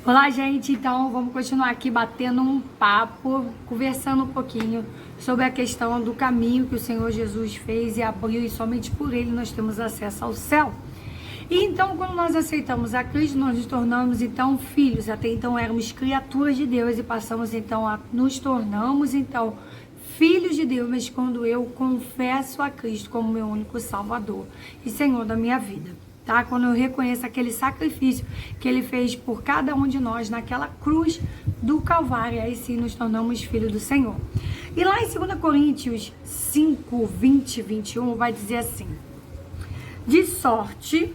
Olá, gente. Então, vamos continuar aqui batendo um papo, conversando um pouquinho sobre a questão do caminho que o Senhor Jesus fez e abriu, e somente por ele nós temos acesso ao céu. E então, quando nós aceitamos a Cristo, nós nos tornamos então filhos. Até então éramos criaturas de Deus e passamos então a nos tornamos então filhos de Deus, mas quando eu confesso a Cristo como meu único Salvador e Senhor da minha vida. Tá? Quando eu reconheço aquele sacrifício que ele fez por cada um de nós naquela cruz do Calvário, aí sim nos tornamos filhos do Senhor. E lá em 2 Coríntios 5, 20 e 21 vai dizer assim: de sorte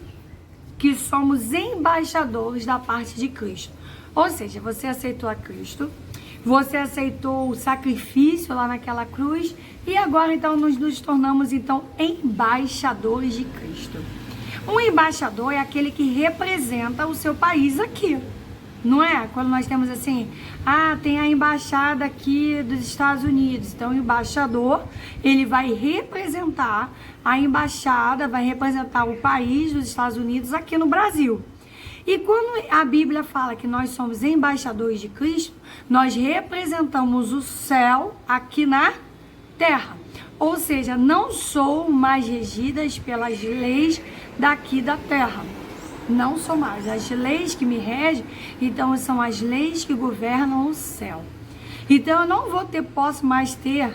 que somos embaixadores da parte de Cristo. Ou seja, você aceitou a Cristo, você aceitou o sacrifício lá naquela cruz e agora então nos tornamos então embaixadores de Cristo. Um embaixador é aquele que representa o seu país aqui, não é? Quando nós temos assim, tem a embaixada aqui dos Estados Unidos, então o embaixador, ele vai representar a embaixada, vai representar o país dos Estados Unidos aqui no Brasil. E quando a Bíblia fala que nós somos embaixadores de Cristo, nós representamos o céu aqui na terra. Ou seja, não sou mais regidas pelas leis daqui da terra. Não sou mais. As leis que me regem, então são as leis que governam o céu. Então eu não posso mais ter,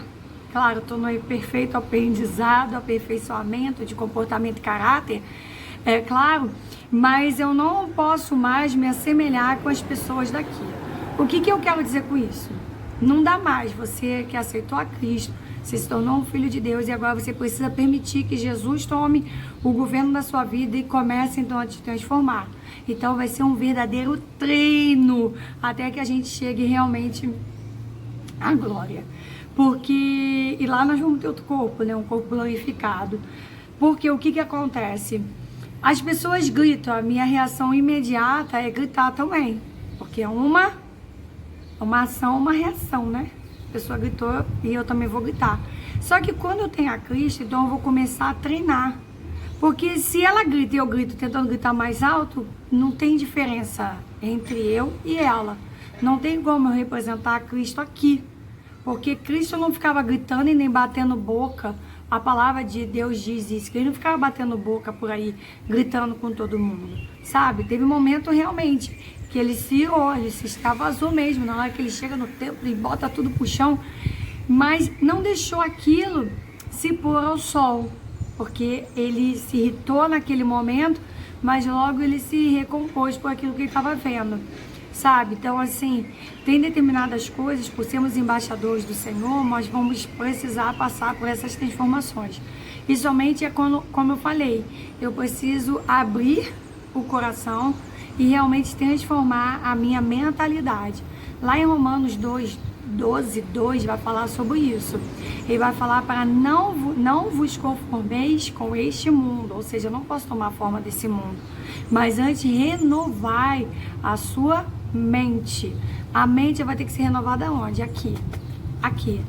claro, estou no perfeito aprendizado, aperfeiçoamento de comportamento e caráter, é claro, mas eu não posso mais me assemelhar com as pessoas daqui. O que eu quero dizer com isso? Não dá mais. Você que aceitou a Cristo, você se tornou um filho de Deus e agora você precisa permitir que Jesus tome o governo da sua vida e comece então a te transformar. Então vai ser um verdadeiro treino até que a gente chegue realmente à glória. Porque, e lá nós vamos ter outro corpo, né? Um corpo glorificado. Porque o que acontece? As pessoas gritam, a minha reação imediata é gritar também. Porque é uma ação, uma reação, né? A pessoa gritou e eu também vou gritar. Só que quando eu tenho a Cristo, então eu vou começar a treinar. Porque se ela grita e eu grito tentando gritar mais alto, não tem diferença entre eu e ela. Não tem como eu representar a Cristo aqui. Porque Cristo não ficava gritando e nem batendo boca. A palavra de Deus diz isso, que ele não ficava batendo boca por aí, gritando com todo mundo. Sabe? Teve um momento realmente que ele se irou, ele se extravasou mesmo, na hora que ele chega no templo e bota tudo pro chão, mas não deixou aquilo se pôr ao sol, porque ele se irritou naquele momento, mas logo ele se recompôs por aquilo que ele estava vendo, sabe? Então, assim, tem determinadas coisas, por sermos embaixadores do Senhor, nós vamos precisar passar por essas transformações. E somente é quando, como eu falei, eu preciso abrir o coração e realmente transformar a minha mentalidade. Lá em Romanos 12:2 vai falar sobre isso. Ele vai falar para não vos conformeis com este mundo, ou seja, eu não posso tomar a forma desse mundo, mas antes renovai a sua mente. A mente vai ter que ser renovada onde? Aqui.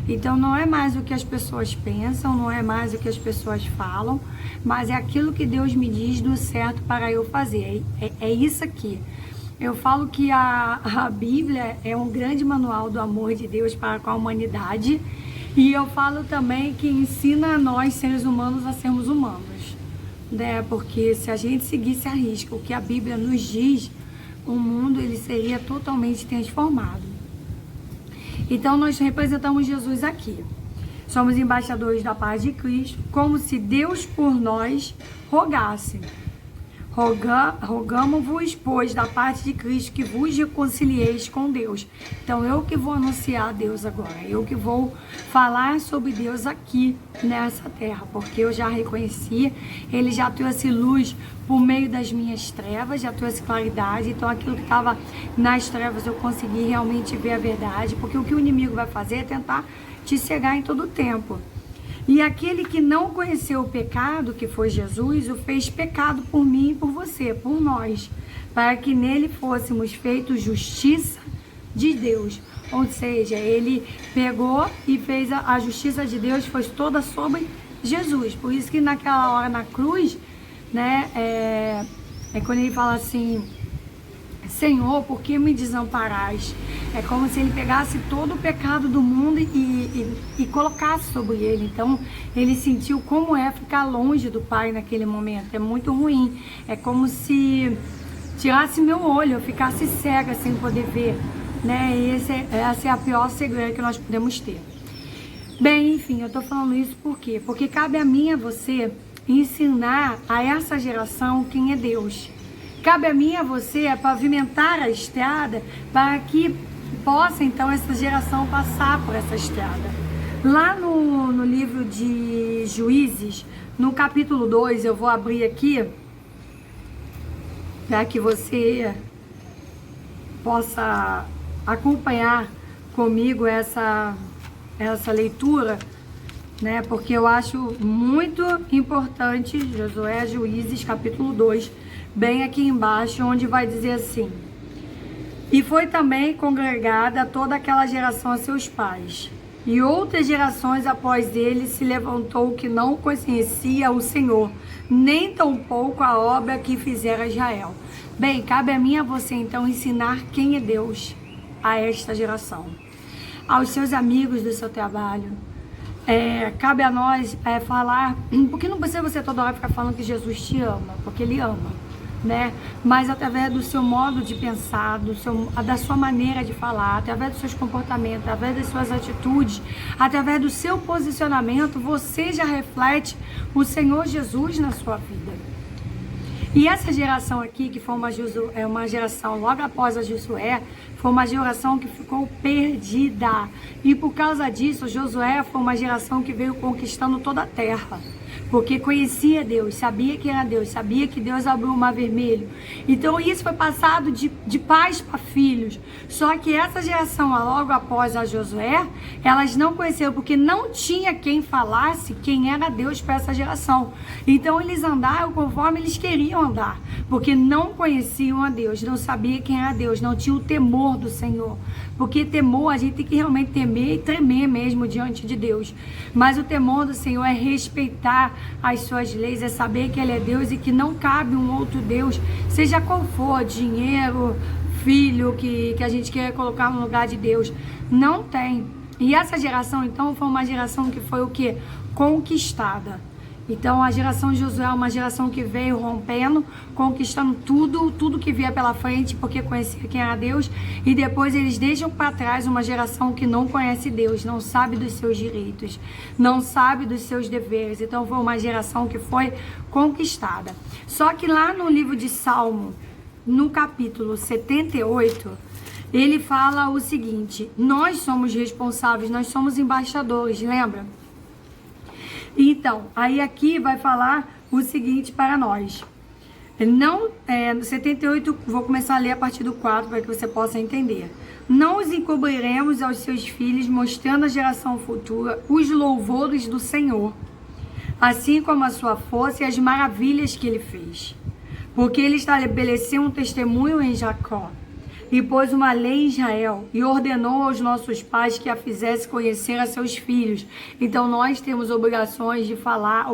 Então não é mais o que as pessoas pensam, não é mais o que as pessoas falam, mas é aquilo que Deus me diz do certo para eu fazer. É isso aqui. Eu falo que a Bíblia é um grande manual do amor de Deus para com a humanidade. E eu falo também que ensina a nós, seres humanos, a sermos humanos. Né? Porque se a gente seguisse a risca o que a Bíblia nos diz, o mundo ele seria totalmente transformado. Então nós representamos Jesus aqui. Somos embaixadores da paz de Cristo, como se Deus por nós rogasse. Rogamo-vos, pois, da parte de Cristo, que vos reconcilieis com Deus. Então eu que vou anunciar a Deus agora. Eu que vou falar sobre Deus aqui nessa terra. Porque eu já reconheci, Ele já trouxe luz por meio das minhas trevas, já trouxe claridade. Então aquilo que estava nas trevas eu consegui realmente ver a verdade. Porque o que o inimigo vai fazer é tentar te cegar em todo o tempo. E aquele que não conheceu o pecado, que foi Jesus, o fez pecado por mim e por você, por nós, para que nele fôssemos feitos justiça de Deus. Ou seja, ele pegou e fez a justiça de Deus, foi toda sobre Jesus. Por isso que naquela hora na cruz, né, quando ele fala assim, Senhor, por que me desamparais? É como se ele pegasse todo o pecado do mundo e colocasse sobre ele. Então, ele sentiu como é ficar longe do Pai naquele momento. É muito ruim. É como se tirasse meu olho, eu ficasse cega sem poder ver. Né? E essa é a pior cegueira que nós podemos ter. Bem, enfim, eu tô falando isso por quê? Porque cabe a mim e a você ensinar a essa geração quem é Deus. Cabe a mim e a você pavimentar a estrada para que possa, então, essa geração passar por essa estrada. Lá no livro de Juízes, no capítulo 2, eu vou abrir aqui, para que você possa acompanhar comigo essa leitura, né? Porque eu acho muito importante, Josué, Juízes, capítulo 2, bem aqui embaixo, onde vai dizer assim: e foi também congregada toda aquela geração a seus pais, e outras gerações após ele se levantou que não conhecia o Senhor, nem tampouco a obra que fizera Israel. Bem, cabe a mim e a você então ensinar quem é Deus a esta geração, aos seus amigos do seu trabalho. Cabe a nós falar, porque não precisa você toda hora ficar falando que Jesus te ama, porque Ele ama, né? Mas através do seu modo de pensar, da sua maneira de falar, através dos seus comportamentos, através das suas atitudes, através do seu posicionamento, você já reflete o Senhor Jesus na sua vida. E essa geração aqui, que foi uma geração logo após a Josué, foi uma geração que ficou perdida. E por causa disso, Josué foi uma geração que veio conquistando toda a terra. Porque conhecia Deus, sabia que era Deus, sabia que Deus abriu o mar vermelho. Então isso foi passado de pais para filhos. Só que essa geração, logo após a Josué, elas não conheceram, porque não tinha quem falasse quem era Deus para essa geração. Então eles andaram conforme eles queriam andar, porque não conheciam a Deus, não sabiam quem era Deus, não tinham o temor do Senhor. Porque temor, a gente tem que realmente temer e tremer mesmo diante de Deus. Mas o temor do Senhor é respeitar as suas leis, é saber que Ele é Deus e que não cabe um outro Deus, seja qual for, dinheiro, filho, que a gente quer colocar no lugar de Deus. Não tem. E essa geração, então, foi uma geração que foi o quê? Conquistada. Então, a geração de Josué é uma geração que veio rompendo, conquistando tudo que via pela frente, porque conhecia quem era Deus. E depois eles deixam para trás uma geração que não conhece Deus, não sabe dos seus direitos, não sabe dos seus deveres. Então, foi uma geração que foi conquistada. Só que lá no livro de Salmo, no capítulo 78, ele fala o seguinte: nós somos responsáveis, nós somos embaixadores, lembra? Então, aí aqui vai falar o seguinte para nós. No 78, vou começar a ler a partir do 4 para que você possa entender. Não os encobriremos aos seus filhos, mostrando à geração futura os louvores do Senhor, assim como a sua força e as maravilhas que Ele fez. Porque Ele estabeleceu um testemunho em Jacó, e pôs uma lei em Israel, e ordenou aos nossos pais que a fizesse conhecer a seus filhos. Então nós temos obrigação de falar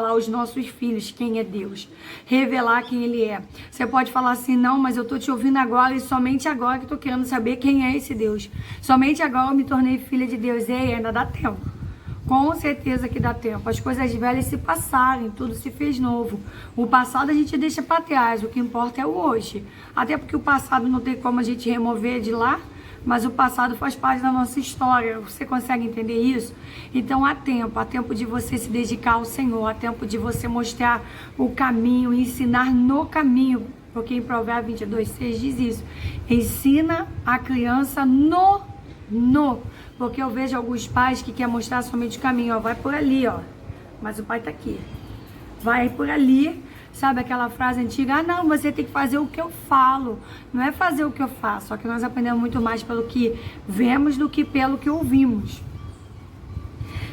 aos nossos filhos quem é Deus, revelar quem Ele é. Você pode falar assim: não, mas eu estou te ouvindo agora e somente agora que estou querendo saber quem é esse Deus. Somente agora eu me tornei filha de Deus. E aí, ainda dá tempo. Com certeza que dá tempo. As coisas velhas se passarem, tudo se fez novo. O passado a gente deixa para trás, o que importa é o hoje. Até porque o passado não tem como a gente remover de lá, mas o passado faz parte da nossa história. Você consegue entender isso? Então há tempo de você se dedicar ao Senhor, há tempo de você mostrar o caminho, ensinar no caminho. Porque em Provérbios 22:6 diz isso: ensina a criança porque eu vejo alguns pais que querem mostrar somente o caminho, ó, vai por ali, ó, mas o pai tá aqui, vai por ali, sabe aquela frase antiga: ah, não, você tem que fazer o que eu falo, não é fazer o que eu faço. Só que nós aprendemos muito mais pelo que vemos do que pelo que ouvimos.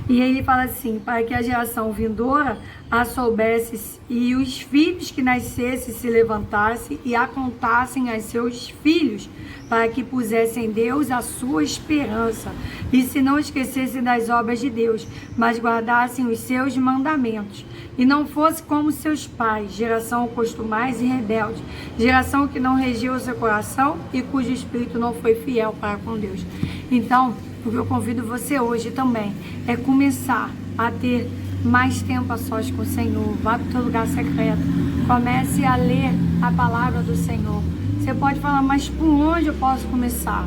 E ele fala assim, para que a geração vindoura a soubesse e os filhos que nascessem se levantassem e a contassem a seus filhos, para que pusessem em Deus a sua esperança e se não esquecessem das obras de Deus, mas guardassem os seus mandamentos. E não fosse como seus pais, geração costumais e rebelde, geração que não regiu o seu coração e cujo espírito não foi fiel para com Deus. Então, o que eu convido você hoje também é começar a ter mais tempo a sós com o Senhor. Vá para o teu lugar secreto. Comece a ler a palavra do Senhor. Você pode falar, mas por onde eu posso começar?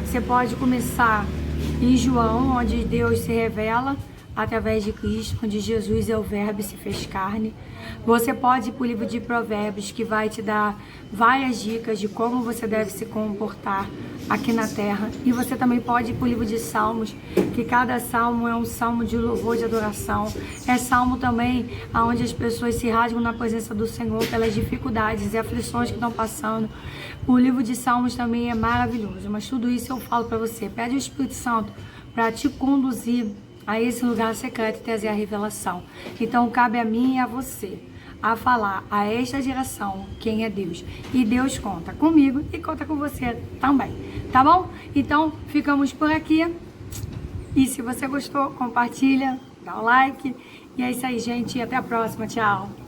Você pode começar em João, onde Deus se revela através de Cristo, onde Jesus é o verbo e se fez carne. Você pode ir para o livro de Provérbios, que vai te dar várias dicas de como você deve se comportar aqui na terra. E você também pode ir para o livro de Salmos, que cada salmo é um salmo de louvor, de adoração. É salmo também onde as pessoas se rasgam na presença do Senhor pelas dificuldades e aflições que estão passando. O livro de Salmos também é maravilhoso, mas tudo isso eu falo para você. Pede o Espírito Santo para te conduzir a esse lugar secreto e trazer a revelação. Então cabe a mim e a você a falar a esta geração quem é Deus. E Deus conta comigo e conta com você também, tá bom? Então ficamos por aqui. E se você gostou, compartilha, dá um like. E é isso aí, gente. Até a próxima. Tchau.